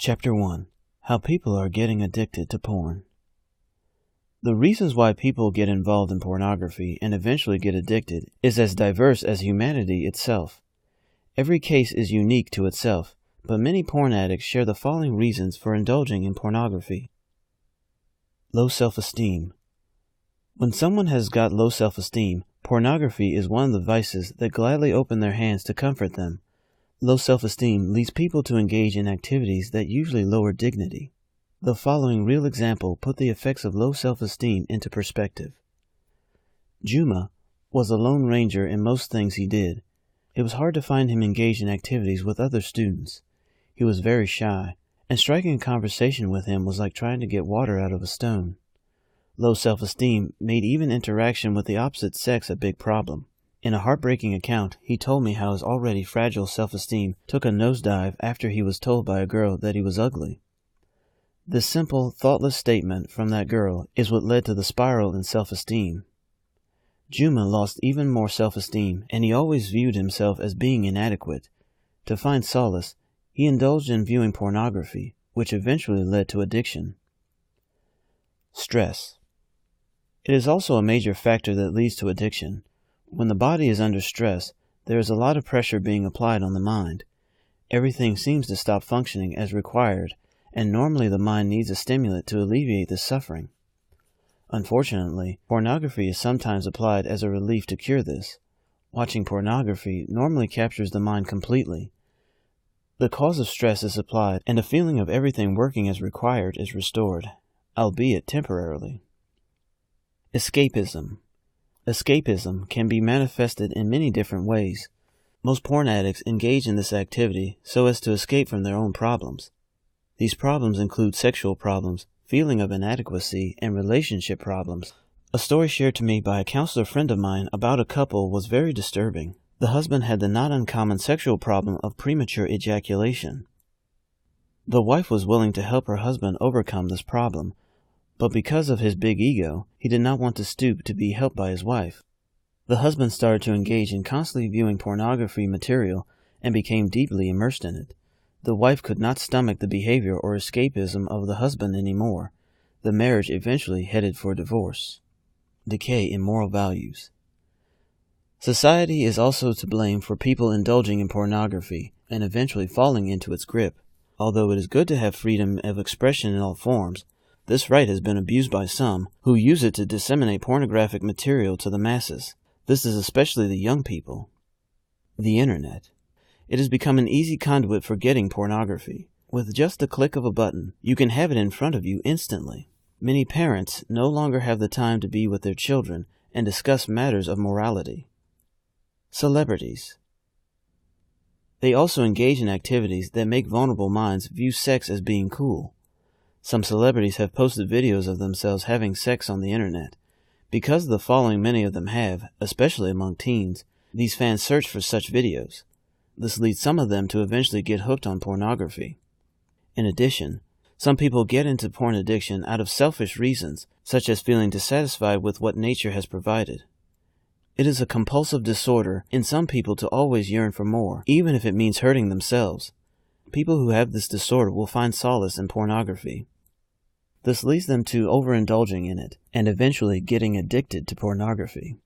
Chapter 1. How People Are Getting Addicted to Porn. The reasons why people get involved in pornography and eventually get addicted is as diverse as humanity itself. Every case is unique to itself, but many porn addicts share the following reasons for indulging in pornography. Low self-esteem. When someone has got low self-esteem, pornography is one of the vices that gladly open their hands to comfort them. Low self-esteem leads people to engage in activities that usually lower dignity. The following real example put the effects of low self-esteem into perspective. Juma was a lone ranger in most things he did. It was hard to find him engaged in activities with other students. He was very shy, and striking a conversation with him was like trying to get water out of a stone. Low self-esteem made even interaction with the opposite sex a big problem. In a heartbreaking account, he told me how his already fragile self-esteem took a nosedive after he was told by a girl that he was ugly. This simple, thoughtless statement from that girl is what led to the spiral in self-esteem. Juma lost even more self-esteem, and he always viewed himself as being inadequate. To find solace, he indulged in viewing pornography, which eventually led to addiction. Stress. It is also a major factor that leads to addiction. When the body is under stress, there is a lot of pressure being applied on the mind. Everything seems to stop functioning as required, and normally the mind needs a stimulant to alleviate this suffering. Unfortunately, pornography is sometimes applied as a relief to cure this. Watching pornography normally captures the mind completely. The cause of stress is supplied, and a feeling of everything working as required is restored, albeit temporarily. Escapism. Escapism can be manifested in many different ways. Most porn addicts engage in this activity so as to escape from their own problems. These problems include sexual problems, feeling of inadequacy, and relationship problems. A story shared to me by a counselor friend of mine about a couple was very disturbing. The husband had the not uncommon sexual problem of premature ejaculation. The wife was willing to help her husband overcome this problem, but because of his big ego, he did not want to stoop to be helped by his wife. The husband started to engage in constantly viewing pornography material and became deeply immersed in it. The wife could not stomach the behavior or escapism of the husband anymore. The marriage eventually headed for divorce. Decay in moral values. Society is also to blame for people indulging in pornography and eventually falling into its grip. Although it is good to have freedom of expression in all forms, this right has been abused by some, who use it to disseminate pornographic material to the masses. This is especially the young people. The Internet. It has become an easy conduit for getting pornography. With just a click of a button, you can have it in front of you instantly. Many parents no longer have the time to be with their children and discuss matters of morality. Celebrities. They also engage in activities that make vulnerable minds view sex as being cool. Some celebrities have posted videos of themselves having sex on the internet. Because of the following many of them have, especially among teens, these fans search for such videos. This leads some of them to eventually get hooked on pornography. In addition, some people get into porn addiction out of selfish reasons, such as feeling dissatisfied with what nature has provided. It is a compulsive disorder in some people to always yearn for more, even if it means hurting themselves. People who have this disorder will find solace in pornography. This leads them to overindulging in it, and eventually getting addicted to pornography.